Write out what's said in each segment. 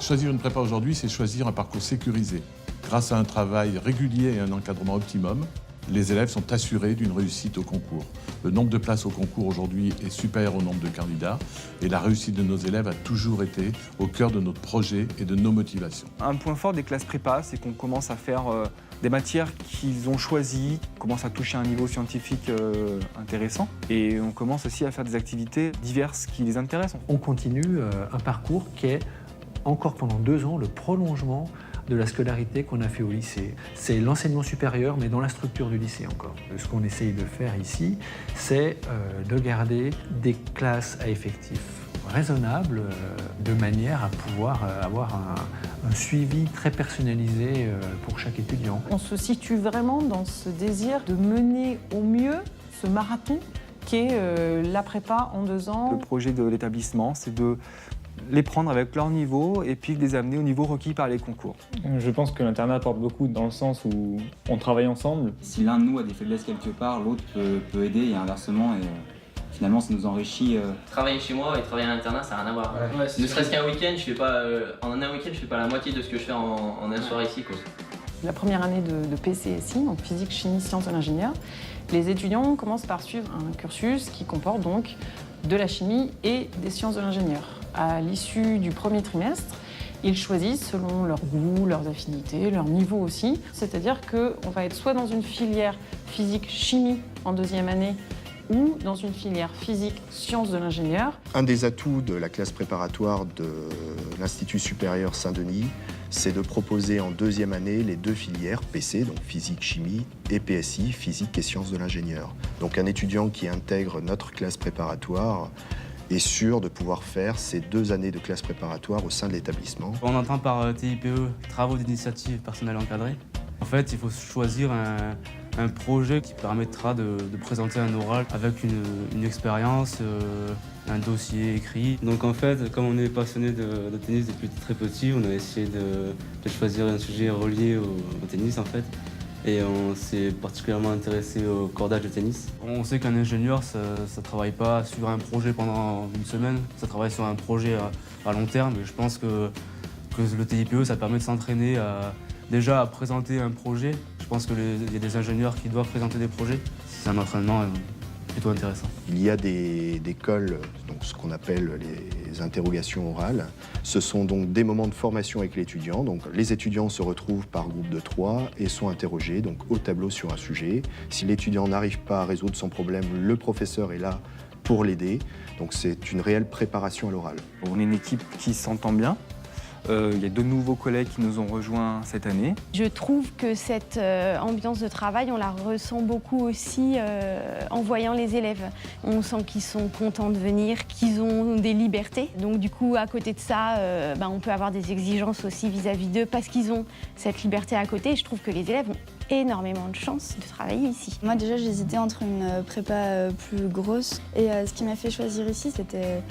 Choisir une prépa aujourd'hui, c'est choisir un parcours sécurisé. Grâce à un travail régulier et un encadrement optimum, les élèves sont assurés d'une réussite au concours. Le nombre de places au concours aujourd'hui est supérieur au nombre de candidats et la réussite de nos élèves a toujours été au cœur de notre projet et de nos motivations. Un point fort des classes prépa, c'est qu'on commence à faire des matières qu'ils ont choisies, on commence à toucher un niveau scientifique intéressant et on commence aussi à faire des activités diverses qui les intéressent. On continue un parcours qui est encore pendant 2 ans le prolongement de la scolarité qu'on a fait au lycée. C'est l'enseignement supérieur, mais dans la structure du lycée encore. Ce qu'on essaye de faire ici, c'est de garder des classes à effectifs raisonnables, de manière à pouvoir avoir un suivi très personnalisé pour chaque étudiant. On se situe vraiment dans ce désir de mener au mieux ce marathon qu'est la prépa en 2 ans. Le projet de l'établissement, c'est de les prendre avec leur niveau et puis de les amener au niveau requis par les concours. Je pense que l'internat apporte beaucoup dans le sens où on travaille ensemble. Si l'un de nous a des faiblesses quelque part, l'autre peut aider et inversement. Et finalement, ça nous enrichit. Travailler chez moi et travailler à l'internat, ça n'a rien à voir. Ouais, ne serait-ce qu'un week-end, je fais pas, en un week-end, je fais pas la moitié de ce que je fais en un soir ici, quoi. La première année de PCSI, donc physique, chimie, sciences de l'ingénieur, les étudiants commencent par suivre un cursus qui comporte donc de la chimie et des sciences de l'ingénieur. À l'issue du premier trimestre, ils choisissent selon leur goût, leurs affinités, leur niveau aussi. C'est-à-dire qu'on va être soit dans une filière physique-chimie en 2e année ou dans une filière physique sciences de l'ingénieur. Un des atouts de la classe préparatoire de l'Institut supérieur Saint-Denis, c'est de proposer en 2e année les 2 filières PC, donc physique-chimie, et PSI, physique et sciences de l'ingénieur. Donc un étudiant qui intègre notre classe préparatoire est sûr de pouvoir faire ces 2 années de classe préparatoire au sein de l'établissement. On entend par TIPE, travaux d'initiative personnelle encadrée. En fait, il faut choisir un projet qui permettra de présenter un oral avec une expérience, un dossier écrit. Donc en fait, comme on est passionné de tennis depuis très petit, on a essayé de choisir un sujet relié au tennis en fait. Et on s'est particulièrement intéressé au cordage de tennis. On sait qu'un ingénieur, ça ne travaille pas sur un projet pendant une semaine, ça travaille sur un projet à long terme. Et je pense que le TIPE, ça permet de s'entraîner déjà à présenter un projet. Je pense qu'il y a des ingénieurs qui doivent présenter des projets. C'est un entraînement plutôt intéressant. Il y a des cols, donc ce qu'on appelle les interrogations orales. Ce sont donc des moments de formation avec l'étudiant. Donc les étudiants se retrouvent par groupe de 3 et sont interrogés donc au tableau sur un sujet. Si l'étudiant n'arrive pas à résoudre son problème, le professeur est là pour l'aider. Donc c'est une réelle préparation à l'oral. On est une équipe qui s'entend bien. Il y a 2 nouveaux collègues qui nous ont rejoints cette année. Je trouve que cette ambiance de travail, on la ressent beaucoup aussi en voyant les élèves. On sent qu'ils sont contents de venir, qu'ils ont des libertés. Donc du coup, à côté de ça, on peut avoir des exigences aussi vis-à-vis d'eux parce qu'ils ont cette liberté à côté. Et je trouve que les élèves ont énormément de chance de travailler ici. Moi déjà, j'hésitais entre une prépa plus grosse et ce qui m'a fait choisir ici, c'était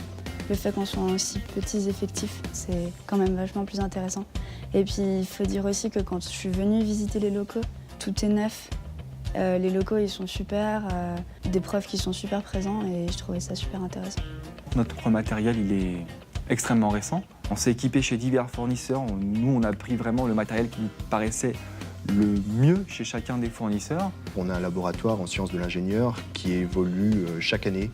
le fait qu'on soit en si petits effectifs, c'est quand même vachement plus intéressant. Et puis, il faut dire aussi que quand je suis venue visiter les locaux, tout est neuf. Les locaux, ils sont super, des profs qui sont super présents et je trouvais ça super intéressant. Notre matériel, il est extrêmement récent. On s'est équipé chez divers fournisseurs. Nous, on a pris vraiment le matériel qui nous paraissait le mieux chez chacun des fournisseurs. On a un laboratoire en sciences de l'ingénieur qui évolue chaque année,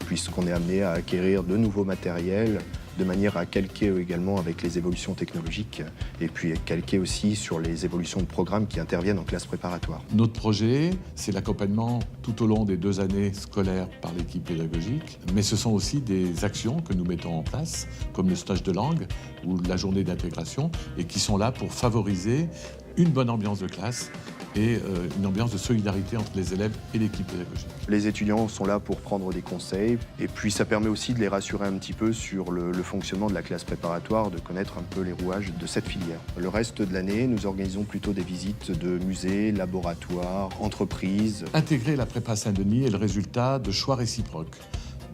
puisqu'on est amené à acquérir de nouveaux matériels, de manière à calquer également avec les évolutions technologiques, et puis calquer aussi sur les évolutions de programmes qui interviennent en classe préparatoire. Notre projet, c'est l'accompagnement tout au long des 2 années scolaires par l'équipe pédagogique, mais ce sont aussi des actions que nous mettons en place, comme le stage de langue ou la journée d'intégration, et qui sont là pour favoriser une bonne ambiance de classe et une ambiance de solidarité entre les élèves et l'équipe pédagogique. Les étudiants sont là pour prendre des conseils et puis ça permet aussi de les rassurer un petit peu sur le fonctionnement de la classe préparatoire, de connaître un peu les rouages de cette filière. Le reste de l'année, nous organisons plutôt des visites de musées, laboratoires, entreprises. Intégrer la prépa Saint-Denis est le résultat de choix réciproques.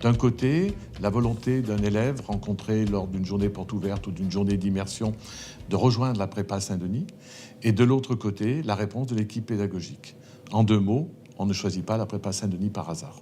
D'un côté, la volonté d'un élève rencontré lors d'une journée porte ouverte ou d'une journée d'immersion de rejoindre la prépa Saint-Denis, et de l'autre côté, la réponse de l'équipe pédagogique. En 2 mots, on ne choisit pas la prépa Saint-Denis par hasard.